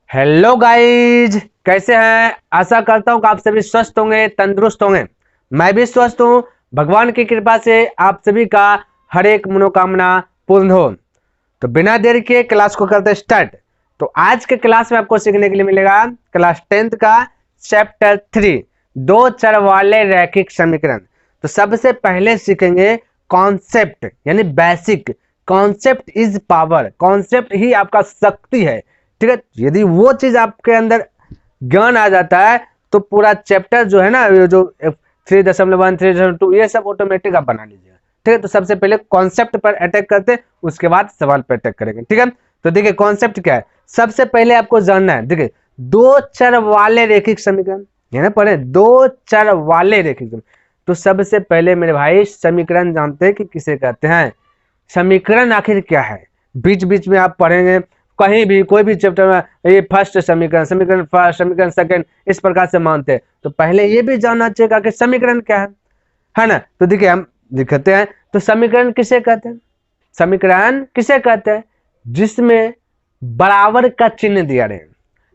Hello guys, कैसे हैं। आशा करता हूँ कि आप सभी स्वस्थ होंगे, तंदुरुस्त होंगे। मैं भी स्वस्थ हूँ। भगवान की कृपा से आप सभी का हर एक मनोकामना पूर्ण हो। तो बिना देर के क्लास को करते स्टार्ट। तो आज के क्लास में आपको सीखने के लिए मिलेगा क्लास 10th का चैप्टर 3, दो चर वाले रैखिक समीकरण। तो सबसे पहले सीखेंगे कॉन्सेप्ट, यानी basic. Concept is power, concept ही आपका शक्ति है। ठीक है, यदि वो चीज आपके अंदर ज्ञान आ जाता है तो पूरा चैप्टर जो है ना, ये जो 3.1 3.2 ये सब ऑटोमेटिक आप बना लीजिएगा। ठीक है, तो सबसे पहले कॉन्सेप्ट पर अटैक करते हैं, उसके बाद सवाल पर अटैक करेंगे। ठीक है, तो देखिए कॉन्सेप्ट क्या है। सबसे पहले आपको जानना है, देखिए दो चर वाले रैखिक समीकरण, ये ना पढ़े, दो चर वाले रैखिक समीकरण। तो सबसे पहले मेरे भाई समीकरण जानते हैं कि किसे कहते हैं। समीकरण आखिर क्या है, बीच बीच में आप पढ़ेंगे कहीं भी कोई भी चैप्टर में, ये फर्स्ट समीकरण, समीकरण फर्स्ट, समीकरण सेकंड, इस प्रकार से मानते हैं। तो पहले ये भी जानना चाहिए कि समीकरण क्या है ना। तो देखिए हम दिखाते हैं, तो समीकरण किसे कहते हैं। समीकरण किसे कहते हैं जिसमें बराबर का चिन्ह दिया रहे।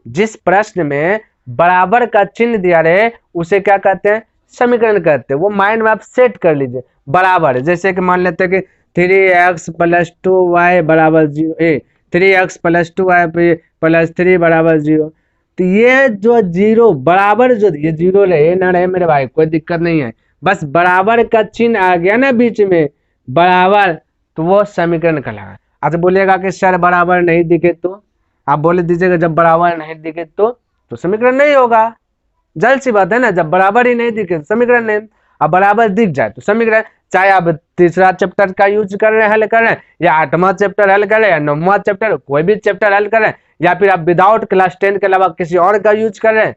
जिस प्रश्न में बराबर का चिन्ह दिया रहे उसे क्या कहते हैं, समीकरण कहते हैं। वो माइंड में आप सेट कर लीजिए। बराबर, जैसे कि मान लेते हैं कि 3x+2y बराबर 0, 3x+2y+3 बराबर 0। तो ये जो जीरो बराबर, जो ये जीरो रहे ना रहे मेरे भाई, कोई दिक्कत नहीं है। बस बराबर का चिन्ह आ गया ना बीच में, बराबर, तो वो समीकरण कहलाएगा। अच्छा बोलिएगा कि सर बराबर नहीं दिखे तो, आप बोले दीजिएगा जब बराबर नहीं दिखे तो समीकरण नहीं होगा। जल्द सी बात है ना, जब बराबर ही नहीं दिखे तो समीकरण नहीं। अब बराबर दिख जाए तो समीकरण। चाहे आप तीसरा चैप्टर का यूज कर रहे हैं, हल कर रहे हैं, या 8वां चैप्टर हल कर रहे हैं, या 9वां चैप्टर, कोई भी चैप्टर हल कर रहे हैं, या फिर आप विदाउट क्लास 10 के अलावा किसी और का यूज कर रहे हैं,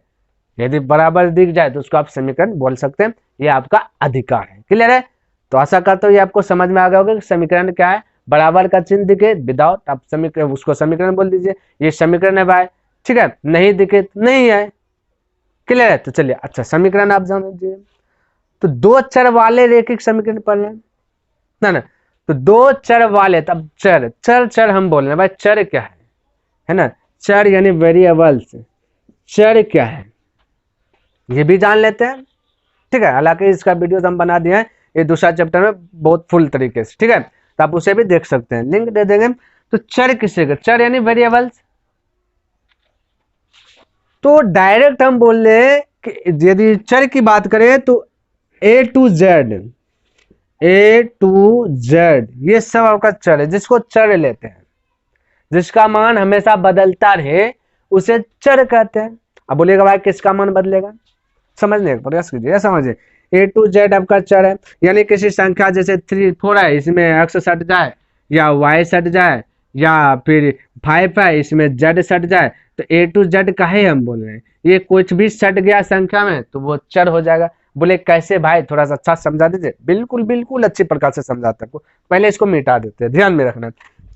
यदि बराबर दिख जाए तो उसको आप समीकरण बोल सकते हैं। ये आपका अधिकार है। क्लियर है। तो आशा करता हूँ ये आपको समझ में आ गया होगा कि समीकरण क्या है। बराबर का चिन्ह दिखे विदाउट, आप समीकरण, उसको समीकरण बोल दीजिए। ये समीकरण है भाई। ठीक है, नहीं दिखे तो नहीं है। क्लियर है। तो चलिए, अच्छा समीकरण आप जान लीजिए। तो दो चर वाले रैखिक समीकरण पढ़ रहे हैं ना। तो दो चर वाले, तब चर चर चर हम बोल रहे हैं भाई। चर क्या है ना। चर यानी वेरिएबल्स। चर क्या है ये भी जान लेते हैं। ठीक है, हालांकि इसका वीडियो हम बना दिए हैं, ये दूसरा चैप्टर में बहुत फुल तरीके से। ठीक है, तो आप उसे भी देख सकते हैं, लिंक दे देंगे। तो चर किसे का, चर यानी वेरिएबल्स। तो डायरेक्ट हम बोल रहे कि यदि चर की बात करें तो A to Z ये सब आपका चर है, जिसको चर लेते हैं, जिसका मान हमेशा बदलता रहे उसे चर कहते हैं। अब बोलिएगा भाई किसका मान बदलेगा, समझने का प्रयास कीजिए, समझिए। A to Z आपका चर है, यानी किसी संख्या जैसे 3 4 है, इसमें x सट जाए या y सट जाए, या फिर 5 है इसमें z सट जाए, तो A to Z का ही हम बोल रहे हैं। ये कुछ भी सट गया संख्या में तो वो चर हो जाएगा। बोले कैसे भाई, थोड़ा सा अच्छा समझा दीजिए। बिल्कुल बिल्कुल अच्छी प्रकार से समझाते हैं। पहले इसको मिटा देते हैं, ध्यान में रखना।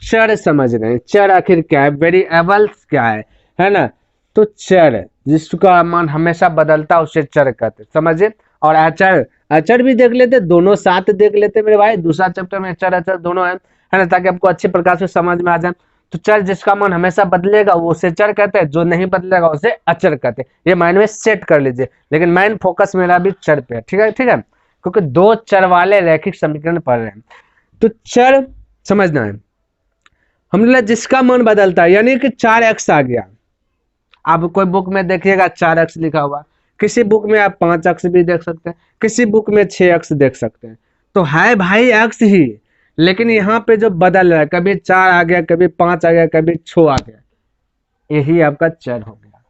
चर समझ रहे हैं, चर आखिर क्या है, वेरिएबल्स क्या है ना। तो चर जिसका मान हमेशा बदलता है उसे चर कहते, समझिए। और अचर, अचर भी देख लेते, दोनों साथ देख लेते मेरे भाई। दूसरा चैप्टर में चर अचर दोनों है ना, ताकि आपको अच्छे प्रकार से समझ में आ जाए। तो चर जिसका मान हमेशा बदलेगा वो उसे चर कहते हैं, जो नहीं बदलेगा उसे अचर कहते हैं। ये माइंड में सेट कर लीजिए, लेकिन मेन फोकस मेरा भी चर पे है। ठीक है, ठीक है, क्योंकि दो चर वाले रैखिक समीकरण पढ़ रहे हैं। तो चर समझना है, हमने जिसका मान बदलता है, यानी कि 4x आ गया। आप कोई बुक में देखिएगा 4x लिखा हुआ, किसी बुक में आप 5x भी देख सकते हैं, किसी बुक में 6x देख सकते हैं। तो है भाई x ही, लेकिन यहाँ पे जो बदल रहा है, कभी 4 आ गया, कभी 5 आ गया, कभी 6 आ गया, यही आपका चर हो गया।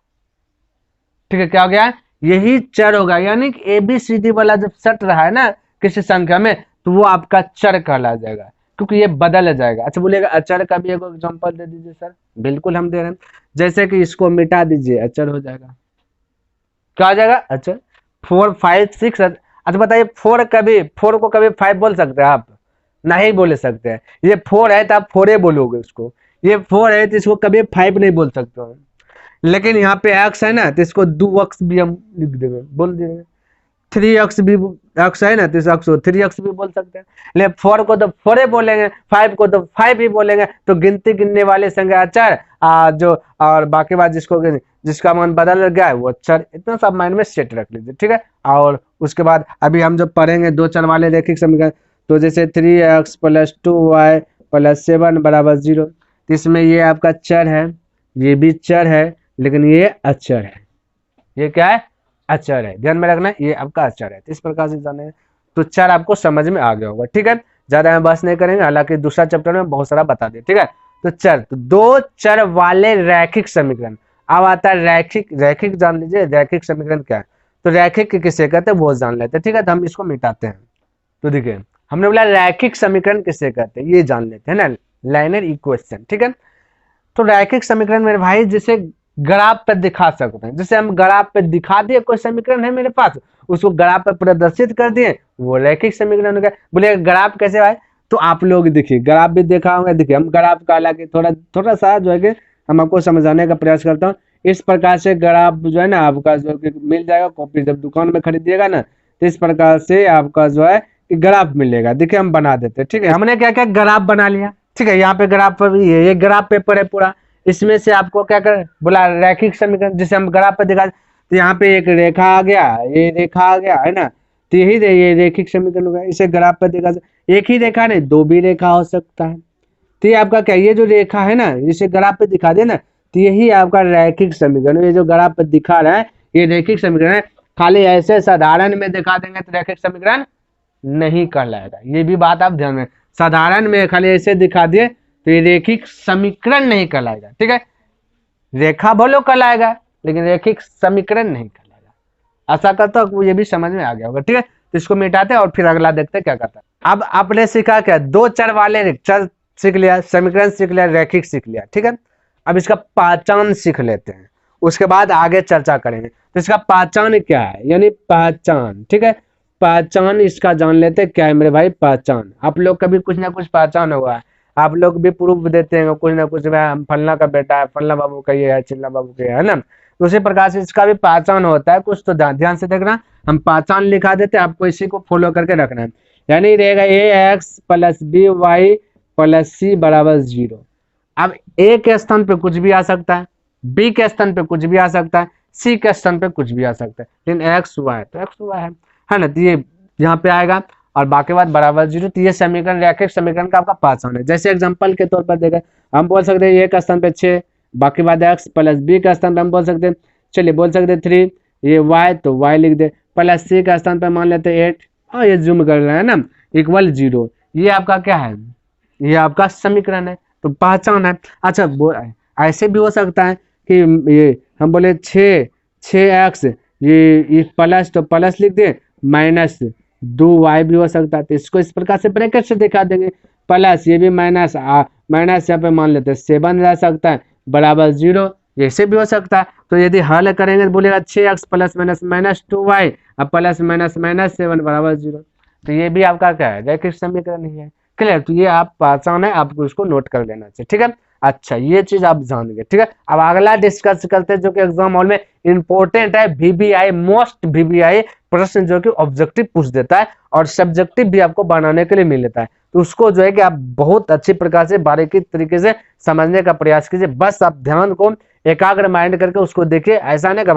ठीक है, क्या हो गया, यही चर होगा। यानी कि ABCD वाला जब सट रहा है ना किसी संख्या में, तो वो आपका चर कहला जाएगा, क्योंकि ये बदल जाएगा। अच्छा बोलिएगा अचर का भी एक एग्जांपल दे दीजिए सर। बिल्कुल हम दे रहे हैं, जैसे कि इसको मिटा दीजिए, अचर हो जाएगा। क्या हो जाएगा, अचर। 4 5 6। अच्छा बताइए, 4 को कभी 5 बोल सकते हैं आप, नहीं बोल सकते हैं। ये 4 है तो आप 4 बोलोगे उसको, ये 4 है तो इसको कभी 5 नहीं बोल सकते हो। लेकिन यहाँ पे x है ना, तो इसको 2x भी हम लिख देंगे, बोल देंगे। 3x भी x है ना, तो इस x को 3x भी बोल सकते हैं। लेकिन 4 को तो 4 ही बोलेंगे, 5 को तो 5 ही बोलेंगे। तो गिनती गिनने वाले संख्या अचर जो, और बाकी बात जिसका मान बदल गया है वो अचर। इतना सब माइंड में सेट रख लीजिए, ठीक है। और उसके बाद अभी हम जब पढ़ेंगे दो चर वाले रैखिक समीकरण, तो जैसे 3x + 2y + 7 = 0, तो इसमें ये आपका चर है, ये भी चर है, लेकिन ये अचर है। ये क्या है? अचर है। ध्यान में रखना, ये आपका अचर है। तो इस प्रकार से जाने तो चर आपको समझ में आ गया होगा, ठीक है। ज्यादा हम बहस नहीं करेंगे, हालांकि दूसरा चैप्टर में बहुत सारा बता दिया, ठीक है। तो चर, तो दो चर वाले रैखिक समीकरण। अब आता है रैखिक। रैखिक जान लीजिए, रैखिक समीकरण क्या है। तो रैखिक किसे कहते हैं वो जान लेते हैं, ठीक है। तो हम इसको मिटाते हैं। तो देखिए, हमने बोला रैखिक समीकरण किसे कहते हैं, ये जान लेते हैं ना, लाइनर इक्वेशन, ठीक है। तो रैखिक समीकरण मेरे भाई जिसे ग्राफ पर दिखा सकते हैं, जैसे हम ग्राफ पे दिखा दिए कोई समीकरण है मेरे पास, उसको ग्राफ पर प्रदर्शित कर दिए, वो रैखिक समीकरण हो गया। बोले ग्राफ कैसे भाई, तो आप लोग देखिए, ग्राफ भी देखा होगा। देखिए हम ग्राफ का हालांकि थोड़ा सा जो है कि हम आपको समझाने का प्रयास करता हूँ। इस प्रकार से ग्राफ जो है ना आपका जो मिल जाएगा, कॉपी जब दुकान में खरीदिएगा ना, तो इस प्रकार से आपका जो है ग्राफ मिलेगा। देखिए हम बना देते हैं, ठीक है। हमने क्या क्या ग्राफ बना लिया, ठीक है। यहाँ पे ग्राफ पर भी है, ये ग्राफ पेपर है पूरा। इसमें से आपको क्या कर बोला, रैखिक समीकरण जिसे हम ग्राफ पर दिखा, तो यहाँ पे एक रेखा आ गया, ये रेखा आ गया है ना, तो यही ये रैखिक समीकरण होगा। इसे ग्राफ पर दिखा, एक ही रेखा नहीं, दो भी रेखा हो सकता है। तो ये आपका क्या, ये जो रेखा है ना, इसे ग्राफ पे दिखा दे ना, तो यही आपका रैखिक समीकरण। ये जो ग्राफ पे दिखा रहा है ये रैखिक समीकरण है। खाली ऐसे साधारण में दिखा देंगे तो रैखिक समीकरण नहीं कहलाएगा। ये भी बात आप ध्यान में, साधारण में खाली ऐसे दिखा दिए तो ये रैखिक समीकरण नहीं कहलाएगा, ठीक है। रेखा भलो कहलाएगा, लेकिन रैखिक समीकरण नहीं कहलाएगा। आशा करता हूँ ये भी समझ में आ गया होगा, ठीक है। तो इसको मिटाते हैं और फिर अगला देखते हैं क्या करता है। अब आपने सीखा क्या, दो चर वाले चर सीख लिया, समीकरण सीख लिया, रैखिक सीख लिया, ठीक है। अब इसका पहचान सीख लेते हैं, उसके बाद आगे चर्चा करेंगे। तो इसका पहचान क्या है, यानी पहचान, ठीक है। पहचान इसका जान लेते क्या है मेरे भाई, पहचान। आप लोग कभी कुछ ना कुछ पहचान होगा, आप लोग भी प्रूफ देते हैं कुछ ना कुछ, हम फलना का बेटा है, फलना बाबू का ये है, चिल्ला बाबू का है ना। तो उसी प्रकार से इसका भी पहचान होता है कुछ। तो ध्यान से देखना, हम पहचान लिखा देते हैं, आपको इसी को फॉलो करके रखना है। यानी रहेगा ax + by + c = 0। अब ए के स्थान पे कुछ भी आ सकता है, बी के स्थान पे कुछ भी आ सकता है, सी के स्थान पे कुछ भी आ सकता है, लेकिन एक्स वाई तो एक्स वाई है ना। तो ये यहाँ पे आएगा और बाकी बात बराबर 0। तो ये समीकरण रैखिक समीकरण का आपका पहचान है। जैसे एग्जांपल के तौर पर देखा, हम बोल सकते हैं ए का स्थान पे 6, बाकी बात एक्स + बी का स्थान पे हम बोल सकते हैं, चलिए बोल सकते हैं 3, ये वाई तो वाई लिख दे, + सी का स्थान पे मान लेते हैं 8, और ये जूम कर रहे हैं ना, = 0। ये आपका क्या है, ये आपका समीकरण है, तो पहचान है। अच्छा ऐसे भी हो सकता है कि ये हम बोले 6x, ये प्लस तो प्लस लिख दे, -2y भी हो सकता है। तो इसको इस प्रकार से ब्रैकेट से दिखा देंगे, प्लस ये भी माइनस, माइनस यहाँ पे मान लेते हैं 7 रह सकता है = 0, ऐसे भी हो सकता है। तो यदि हल करेंगे तो बोलेगा 6x + -2y और + -7 = 0। तो ये भी आपका क्या है, रैखिक समीकरण ही है। क्लियर, तो ये आप पहचान है, आपको इसको नोट कर लेना चाहिए, ठीक है। अच्छा ये चीज आप जान गए, ठीक है। अब अगला डिस्कस करते हैं जो कि एग्जाम हॉल में इंपॉर्टेंट है, VBI मोस्ट VBI प्रश्न जो कि ऑब्जेक्टिव पूछ देता है और सब्जेक्टिव भी आपको बनाने के लिए मिल लेता है। तो उसको जो है कि आप बहुत अच्छी प्रकार से बारीकी तरीके से समझने का प्रयास कीजिए। बस आप ध्यान को एकाग्र माइंड करके उसको देखिए। ऐसा नहीं कि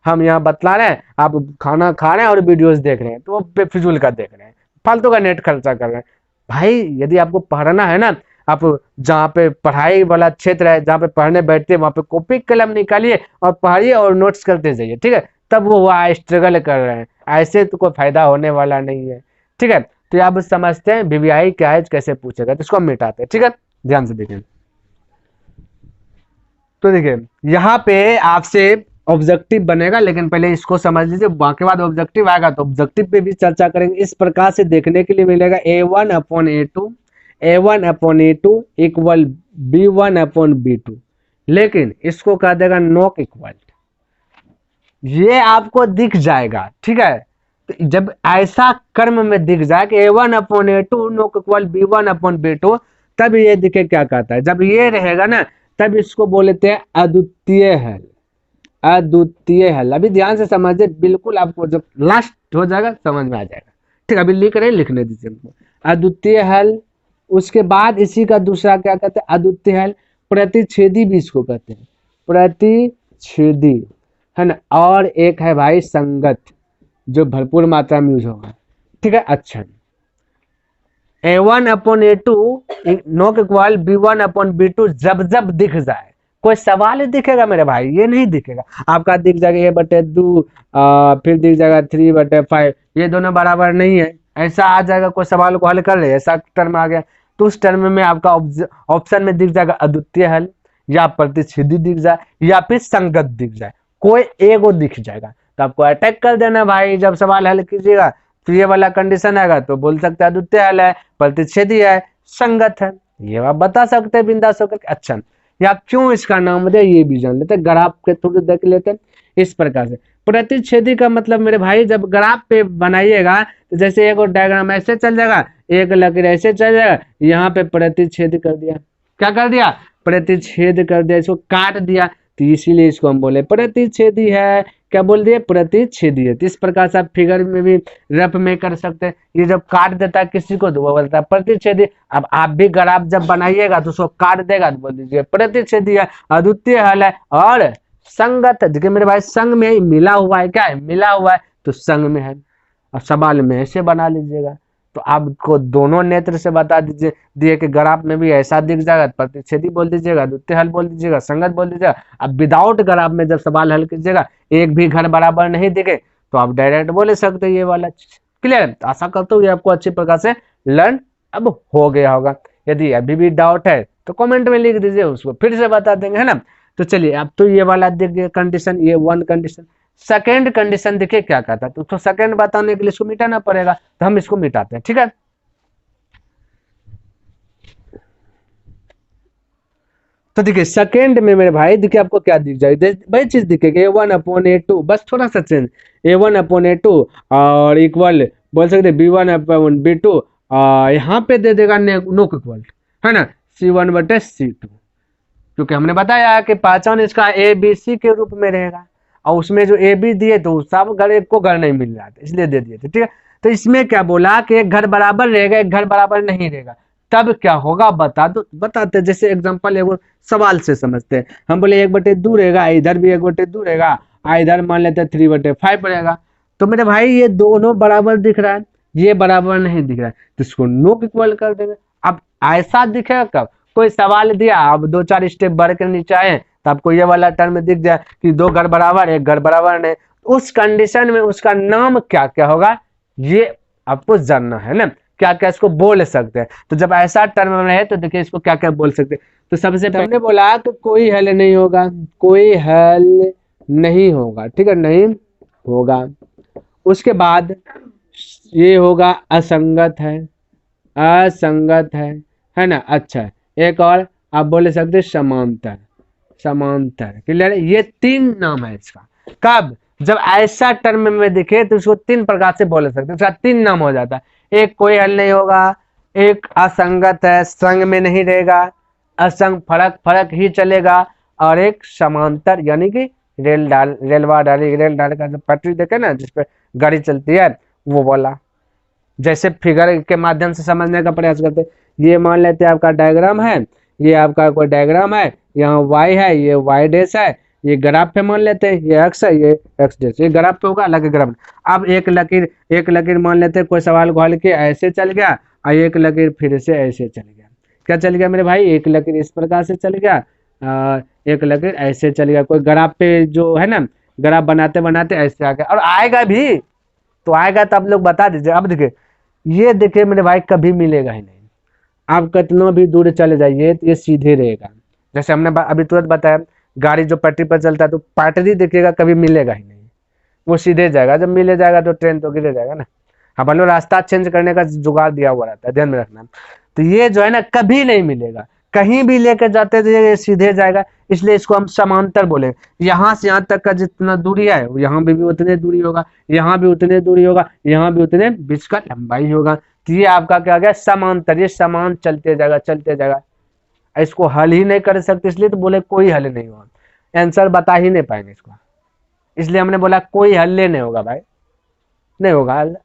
हम यहाँ बतला रहे हैं, आप खाना खा रहे हैं और वीडियोस देख रहे हैं, तो बेफिजूल का देख रहे हैं, फालतू का नेट खर्चा कर रहे हैं। भाई यदि आपको पढ़ना है ना, आप जहाँ पे पढ़ाई वाला क्षेत्र है, जहाँ पे पढ़ने बैठते हैं, वहाँ पे कॉपी कलम निकालिए और पढ़िए और नोट्स करते जाइए, ठीक है। तब वो स्ट्रगल कर रहे हैं, ऐसे तो कोई फायदा होने वाला नहीं है, ठीक है। तो आप समझते हैं VBI क्या है, कैसे पूछेगा, तो इसको हम मिटाते हैं, ठीक है। ध्यान से देखिए, तो देखिए यहाँ पे आपसे ऑब्जेक्टिव बनेगा, लेकिन पहले इसको समझ लीजिए, बाकी बाद ऑब्जेक्टिव आएगा तो ऑब्जेक्टिव पे भी चर्चा करेंगे। इस प्रकार से देखने के लिए मिलेगा A1/A2 = B1/B2, लेकिन इसको कह देगा नॉट इक्वल। ये आपको दिख जाएगा, ठीक है। तो जब ऐसा कर्म में दिख जाए कि A1/A2 नॉट इक्वल B1/B2, तब ये दिखे क्या कहता है। जब ये रहेगा ना, तब इसको बोलते हैं अद्वितीय हल। अद्वितीय हल। अभी ध्यान से समझिए, बिल्कुल आपको जब लास्ट हो जाएगा समझ में आ जाएगा। ठीक, अभी लिख रहे हैं, लिखने दीजिए हमको। अद्वितीय हल, उसके बाद इसी का दूसरा क्या कहते हैं, अद्वितीय हल। प्रतिच्छेदी भी इसको कहते हैं, प्रतिच्छेदी, है ना। और एक है भाई संगत, जो भरपूर मात्रा में यूज होगा। ठीक है, अच्छा। A1/A2 नॉट इक्वल B1/B2 जब जब दिख जाए, कोई सवाल दिखेगा मेरे भाई, ये नहीं दिखेगा आपका, दिख जाएगा A/2, फिर दिख जाएगा 3/5, ये दोनों बराबर नहीं है, ऐसा आ जाएगा। कोई सवाल को हल कर रहे ऐसा टर्म आ गया, तो उस टर्म में आपका ऑप्शन में दिख जाएगा अद्वितीय हल, या प्रतिच्छेदी दिख जाए, या फिर संगत दिख जाए, कोई एगो दिख जाएगा। तो आपको अटैक कर देना भाई, जब सवाल हल कीजिएगा तो ये वाला कंडीशन आएगा तो बोल सकते हैं अद्वितीय हल है, प्रतिच्छेदी है, संगत है, ये आप बता सकते हैं बिंदास होकर। अच्छा, या क्यों इसका नाम दिया ये भी जान लेते हैं, ग्राफ के थ्रू देख लेते हैं। इस प्रकार से प्रतिच्छेदी का मतलब मेरे भाई, जब ग्राफ पे बनाइएगा तो जैसे एक डायग्राम ऐसे चल जाएगा, एक लकीर ऐसे चल जाएगा, यहाँ पे प्रतिच्छेद कर दिया, क्या कर दिया, प्रतिच्छेद कर दिया, इसको काट दिया, तो इसीलिए इसको हम बोले प्रतिच्छेदी है। क्या बोल दिए, प्रतिच्छेदी है। तो इस प्रकार से आप फिगर में भी रफ में कर सकते हैं। ये जब काट देता है किसी को तो वो बोलता है प्रतिच्छेदी। अब आप भी ग्राफ जब बनाइएगा तो उसको काट देगा तो बोल दीजिए प्रतिच्छेदी है, अद्वितीय हल है और संगत है। देखिए मेरे भाई, संग में ही मिला हुआ है, क्या है, मिला हुआ है, तो संग में है। अब सवाल में ऐसे बना लीजिएगा, तो आपको दोनों नेत्र से बता दीजिए दिए कि ग्राफ में भी ऐसा दिख जाएगा, प्रतिच्छेदी बोल दीजिएगा, द्वितीय हल बोल दीजिएगा, संगत बोल दीजिएगा। अब विदाउट ग्राफ में जब सवाल हल कीजिएगा, एक भी घर बराबर नहीं दिखे तो आप डायरेक्ट बोले सकते ये वाला चीज। क्लियर, तो आशा करता हूँ ये आपको अच्छी प्रकार से लर्न अब हो गया होगा। यदि अभी भी डाउट है तो कमेंट में लिख दीजिए, उसको फिर से बता देंगे, है ना। तो चलिए, अब तो ये वाला देखिए कंडीशन, ये वन कंडीशन। सेकेंड कंडीशन देखिए क्या कहता है, तो सेकेंड बताने के लिए इसको मिटाना पड़ेगा, तो हम इसको मिटाते हैं। ठीक है, तो देखिए सेकेंड में मेरे भाई देखिए आपको क्या दिख जाएगा, वही चीज दिखेगी A1/A2, बस थोड़ा सा चेंज, A1/A2 और इक्वल बोल सकते B1/B2, यहाँ पे दे देगा नोक इक्वल, है ना, C1/C2, क्योंकि हमने बताया कि पहचान इसका ABC के रूप में रहेगा, और उसमें जो AB दिए तो सब घर एक को घर नहीं मिल रहा था, इसलिए दे दिए थे। ठीक है, तो इसमें क्या बोला कि एक घर बराबर रहेगा, एक घर बराबर नहीं रहेगा, तब क्या होगा बता दो, बताते। जैसे एग्जांपल है वो सवाल से समझते हैं। हम बोले 1/2 रहेगा, इधर भी 1/2 रहेगा, इधर मान लेते हैं 3/5 रहेगा। तो मेरे भाई ये दोनों बराबर दिख रहा है, ये बराबर नहीं दिख रहा है, तो इसको नोक इक्वल कर देंगे। अब ऐसा दिखेगा कब, कोई सवाल दिया, अब 2-4 स्टेप बढ़ के नीचे आए तो आपको ये वाला टर्म दिख जाए कि 2 घर बराबर, एक घर बराबर नहीं, उस कंडीशन में उसका नाम क्या क्या होगा ये आपको जानना है ना, क्या क्या इसको बोल सकते हैं। तो जब ऐसा टर्म में रहे तो देखिए इसको क्या क्या बोल सकते हैं। तो सबसे पहले बोला कि कोई हल नहीं होगा, कोई हल नहीं होगा, ठीक है, नहीं होगा। उसके बाद ये होगा असंगत है, असंगत है ना। अच्छा, एक और आप बोले सकते समांतर, समांतर। क्लियर, ये 3 नाम है इसका। कब, जब ऐसा टर्म में दिखे तो उसको 3 प्रकार से बोल सकते हैं, उसका 3 नाम हो जाता है। एक कोई हल नहीं होगा, एक असंगत है, संग में नहीं रहेगा, असंग फर्क फर्क ही चलेगा, और एक समांतर यानी कि रेल डाल का जो पटरी देखे ना जिसपे गाड़ी चलती है वो वाला। जैसे फिगर के माध्यम से समझने का प्रयास करते, ये मान लेते हैं आपका डायग्राम है, ये आपका कोई डायग्राम है, यहाँ y है, ये y डैश है, ये ग्राफ पे मान लेते हैं, ये x है, ये x डैश, ये ग्राफ पे होगा, अलग ग्राफ। अब एक लकीर मान लेते हैं, कोई सवाल को हल के ऐसे चल गया, और एक लकीर फिर से ऐसे चल गया। क्या चल गया मेरे भाई, एक लकीर इस प्रकार से चल गया, एक लकीर ऐसे चल गया। कोई ग्राफ पे जो है ना, ग्राफ बनाते बनाते ऐसे आ गया, और आएगा भी, तो आएगा तो आप लोग बता दीजिए। अब देखिए, ये देखिए मेरे भाई कभी मिलेगा ही नहीं, आप कितना भी दूर चले जाइए तो ये सीधे रहेगा। जैसे हमने अभी तुरंत बताया, गाड़ी जो पटरी पर चलता है तो पटरी देखिएगा कभी मिलेगा ही नहीं, वो सीधे जाएगा, जब मिले जाएगा तो ट्रेन तो गिरे जाएगा ना। हाँ, भले रास्ता चेंज करने का जुगाड़ दिया हुआ रहता है, ध्यान में रखना। तो ये जो है ना कभी नहीं मिलेगा, कहीं भी लेकर जाते तो ये सीधे जाएगा, इसलिए इसको हम समांतर बोले। यहाँ से यहाँ तक का जितना दूरी है यहाँ भी उतने दूरी होगा, यहाँ भी उतने दूरी होगा, यहाँ भी उतने बीच का लंबाई होगा। तो ये आपका क्या गया, समांतर, ये समान चलते जाएगा चलते जाएगा। इसको हल ही नहीं कर सकते, इसलिए तो बोले कोई हल नहीं होगा, आंसर बता ही नहीं पाएंगे इसको। इसलिए हमने बोला कोई हल्ले नहीं होगा भाई, नहीं होगा हल।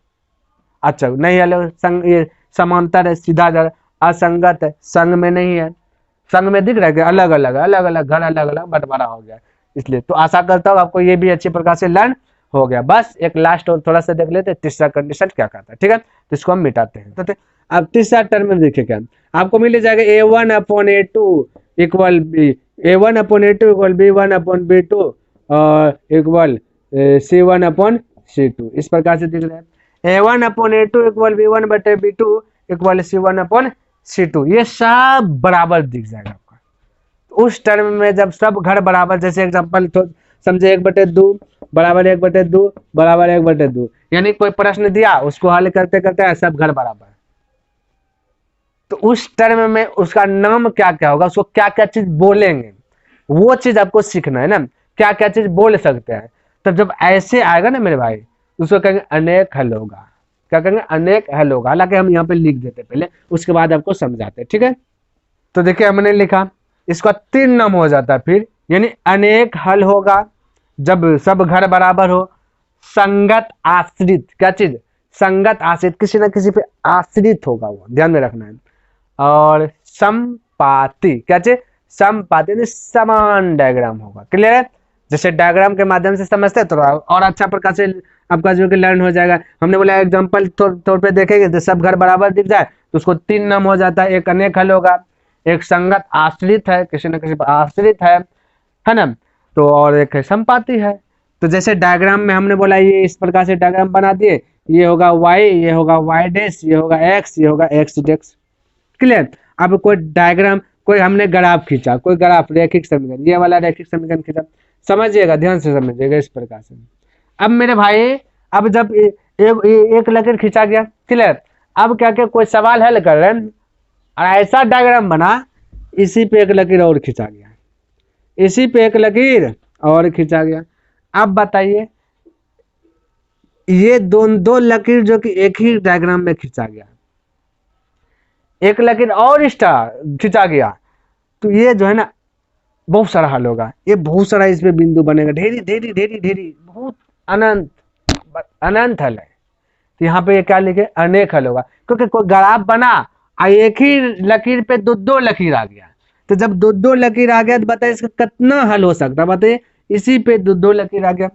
अच्छा नहीं हल, संग ये समांतर है, सीधा जा, असंगत है, संग में नहीं है, संग में दिख रहा है कि अलग अलग अलग अलग घर अलग अलग बंटवारा हो गया। इसलिए तो आशा करता हूँ आपको ये भी अच्छी प्रकार से लर्न हो गया। बस एक लास्ट और थोड़ा सा देख लेते हैं, तीसरा कंडीशन क्या कहता है, ठीक है, तो इसको हम मिटाते हैं। तो अब तीसरा टर्म में देखिए क्या आपको मिल जाएगा, A1/A2 equal B, A1/A2 equal B1/B2 और इक्वल C1/C2, इस प्रकार से दिख रहा है। A1/A2 equal B1/B2 equal C1/C2, ये सब बराबर दिख जाएगा आपका। उस टर्म में जब सब घर बराबर, जैसे एग्जांपल तो समझे 1/2 बराबर 1/2 बराबर 1/2, यानी कोई प्रश्न दिया उसको हल करते करते सब घर बराबर, तो उस टर्म में उसका नाम क्या क्या होगा, उसको क्या क्या चीज बोलेंगे, वो चीज आपको सीखना है ना, क्या क्या चीज बोल सकते हैं। तब जब ऐसे आएगा ना मेरे भाई, उसको कहेंगे अनेक हल होगा। क्या कहेंगे, अनेक हल होगा। हालांकि हम यहाँ पे लिख देते पहले, उसके बाद आपको समझाते, ठीक है। तो देखिए हमने लिखा, इसका 3 नाम हो जाता है फिर, यानी अनेक हल होगा जब सब घर बराबर हो, संगत आश्रित, क्या चीज, संगत आश्रित, किसी ना किसी पे आश्रित होगा, वो ध्यान में रखना है। और समपाती, क्या चीज, समपाती यानी समान डायग्राम होगा। क्लियर है, जैसे डायग्राम के माध्यम से समझते हैं तो और अच्छा प्रकार से आपका जो कि लर्न हो जाएगा। हमने बोला एग्जांपल तौर पे देखेंगे तो सब घर बराबर दिख जाए तो उसको 3 नाम हो जाता है, एक अनेक हल होगा, एक संगत आश्रित है, किसी न किसी पर आश्रित है ना, तो और एक संपाती है। तो जैसे डायग्राम में हमने बोला ये इस प्रकार से डायग्राम बना दिए, ये होगा y, ये होगा y डैश, ये होगा x, ये होगा x डैश। क्लियर। अब कोई डायग्राम, कोई हमने ग्राफ खींचा, कोई ग्राफ रैखिक समीकरण, ये वाला रैखिक समीकरण खींचा, समझिएगा, ध्यान से समझिएगा इस प्रकार से। अब मेरे भाई, अब जब एक लकीर खींचा गया, क्लियर, अब क्या क्या कोई सवाल हल कर रहे हैं और ऐसा डायग्राम बना, इसी पे एक लकीर और खींचा गया, इसी पे एक लकीर और खींचा गया। अब बताइए, ये दो लकीर जो कि एक ही डायग्राम में खींचा गया, एक लकीर और एक्स्ट्रा खींचा गया, तो ये जो है ना बहुत सारा हल होगा, ये बहुत सारा इसमें बिंदु बनेगा, ढेरी ढेरी ढेरी ढेरी, बहुत अनंत अनंत हल है। तो यहाँ पे ये क्या लिखे, अनेक हल होगा, क्योंकि कोई ग्राफ बना और एक ही लकीर पे दो लकीर आ गया, तो जब दो लकीर आ गया तो बताइए इसका कितना हल हो सकता है, बताइए, इसी पे दो लकीर आ गया,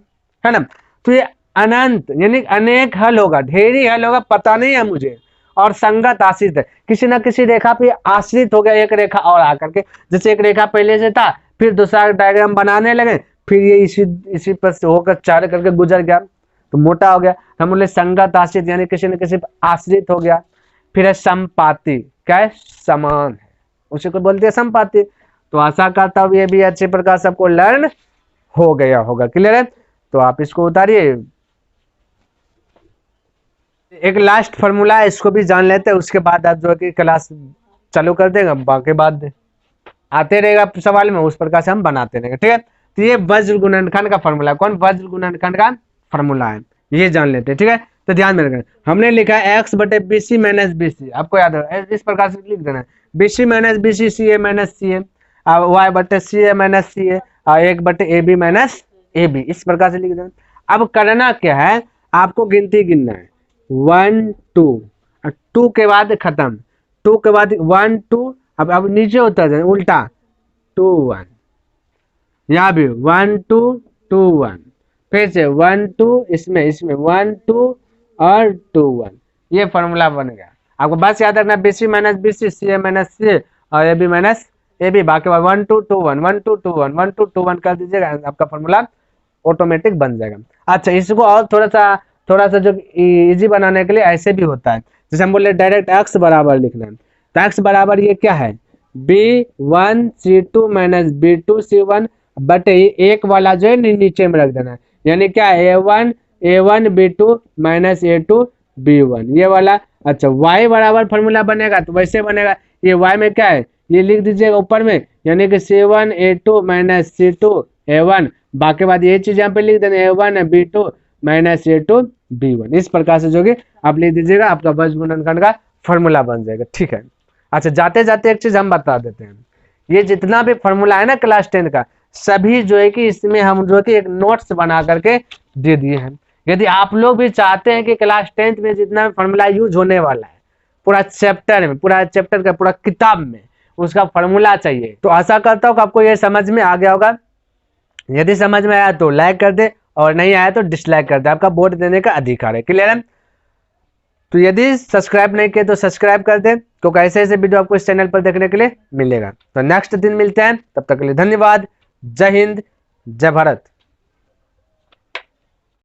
है ना। तो ये अनंत यानी अनेक हल होगा, ढेरी हल होगा, पता नहीं है मुझे। और संगत आश्रित है, किसी ना किसी रेखा पे आश्रित हो गया, एक रेखा और आकर के, जैसे एक रेखा पहले से था, फिर दूसरा डायग्राम बनाने लगे, फिर ये इसी पर से होकर चार करके गुजर गया, तो मोटा हो गया। हम बोले संगत आश्रित यानी किसी न किसी आश्रित हो गया। फिर है संपाती, क्या है, समान है, उसी को बोलते हैं संपाती। तो आशा करता हूँ ये भी अच्छे प्रकार से आपको लर्न हो गया होगा। क्लियर है, तो आप इसको उतारिए। एक लास्ट फॉर्मूला है, इसको भी जान लेते हैं, उसके बाद आप जो है कि क्लास चालू कर देंगे, बाकी बाद आते रहेगा सवाल में, उस प्रकार से हम बनाते रहेंगे, ठीक है। तो ये वज्र गुणनखंड का फॉर्मूला, कौन, वज्र गुणनखंड का फॉर्मूला है, ये जान लेते हैं, ठीक है। तो ध्यान में रखना, हमने लिखा है x बटे BC माइनस BC, आपको याद है, इस प्रकार से लिख देना है, BC minus BC CA minus CA, y बटे CA माइनस CA और 1 बटे AB माइनस AB, इस प्रकार से लिख देना। अब करना क्या है, आपको गिनती गिनना है, 1 2, 2 के बाद खत्म, 2 के बाद 1 2, अब नीचे उतर जाए उल्टा, 2 1, यहाँ भी 1 2 2 1, फिर से 1 2, इसमें 1 2 और 2 1, ये फॉर्मूला बन गया। आपको बस याद रखना BC minus BC CA minus CA और AB माइनस AB, बाकी 1 2 2 1 1 2 2 1 1 2 2 1 कर दीजिएगा, आपका फॉर्मूला ऑटोमेटिक बन जाएगा। अच्छा, इसको और थोड़ा सा जो इजी बनाने के लिए ऐसे भी होता है, जैसे हम बोले डायरेक्ट x बराबर लिखना है, तो x बराबर ये क्या है, B1 C2 minus B2 C1 बटे एक वाला जो है नीचे में रख देना है, यानी क्या A1 B2 minus A2 B1, ये वाला। अच्छा, y बराबर फॉर्मूला बनेगा तो वैसे बनेगा, ये y में क्या है, ये लिख दीजिएगा ऊपर में, यानी कि C1 A2 minus C2 A1, बाकी बाद ये चीज यहाँ पे लिख देना, A1 B2 minus A2 B1, इस प्रकार से जो कि आप लिख दीजिएगा, आपका वज्र गुणनखंड का फॉर्मूला बन जाएगा, ठीक है। अच्छा, जाते जाते एक चीज हम बता देते हैं, ये जितना भी फॉर्मूला है ना क्लास 10 का, सभी जो है कि इसमें हम जो है कि एक नोट्स बना करके दे दिए हैं। यदि आप लोग भी चाहते हैं कि क्लास 10th में जितना फॉर्मूला यूज होने वाला है पूरा चैप्टर में, पूरा चैप्टर का पूरा किताब में उसका फॉर्मूला चाहिए, तो आशा करता हूँ कि आपको ये समझ में आ गया होगा। यदि समझ में आया तो लाइक कर दे और नहीं आया तो डिसलाइक कर दे, आपका वोट देने का अधिकार है। क्लियर है? तो यदि सब्सक्राइब नहीं किए तो सब्सक्राइब कर दे, क्योंकि ऐसे ऐसे वीडियो आपको इस चैनल पर देखने के लिए मिलेगा। तो नेक्स्ट दिन मिलते हैं, तब तक के लिए धन्यवाद। जय हिंद, जय भारत।